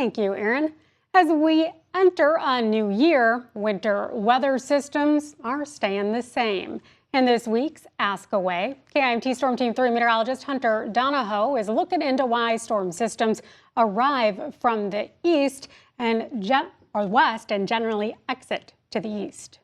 Thank you, Aaron. As we enter a new year, winter weather systems are staying the same. In this week's Ask Away, KIMT Storm Team 3 meteorologist Hunter Donahoe is looking into why storm systems arrive from the east and west and generally exit to the east.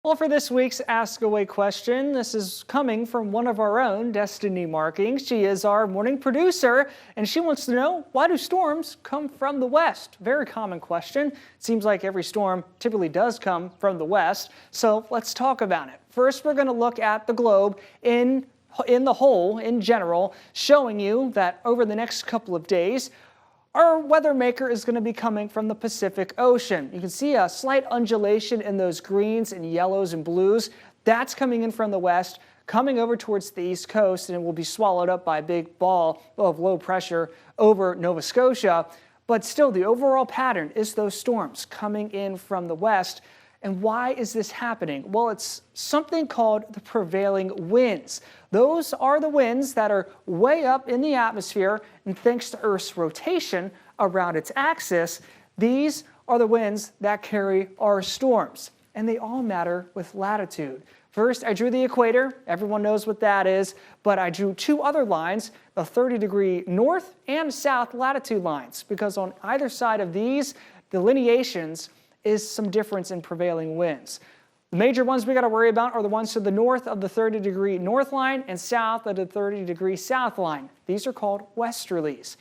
Well, for this week's Ask Away question, this is coming from one of our own, Destiny Marking. She is our morning producer, and she wants to know, why do storms come from the west? Very common question. It seems like every storm typically does come from the west, so let's talk about it. First, we're going to look at the globe in the whole, in general, showing you that over the next couple of days, our weather maker is going to be coming from the Pacific Ocean. You can see a slight undulation in those greens and yellows and blues. That's coming in from the west, coming over towards the east coast, and it will be swallowed up by a big ball of low pressure over Nova Scotia. But still, the overall pattern is those storms coming in from the west. And why is this happening? Well, it's something called the prevailing winds. Those are the winds that are way up in the atmosphere, and thanks to Earth's rotation around its axis, these are the winds that carry our storms. And they all matter with latitude. First, I drew the equator. Everyone knows what that is. But I drew two other lines, the 30-degree north and south latitude lines, because on either side of these delineations is some difference in prevailing winds. The major ones we got to worry about are the ones to the north of the 30-degree north line and south of the 30-degree south line. These are called westerlies.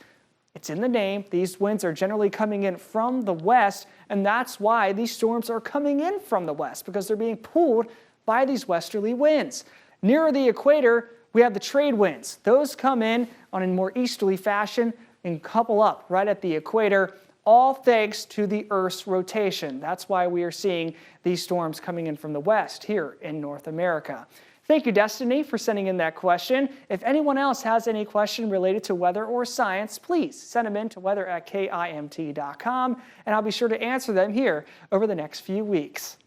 It's in the name. These winds are generally coming in from the west, and that's why these storms are coming in from the west, because they're being pulled by these westerly winds. Nearer the equator, we have the trade winds. Those come in on a more easterly fashion and couple up right at the equator, all thanks to the Earth's rotation. That's why we are seeing these storms coming in from the west here in North America. Thank you, Destiny, for sending in that question. If anyone else has any question related to weather or science, please send them in to weather@kimt.com, and I'll be sure to answer them here over the next few weeks.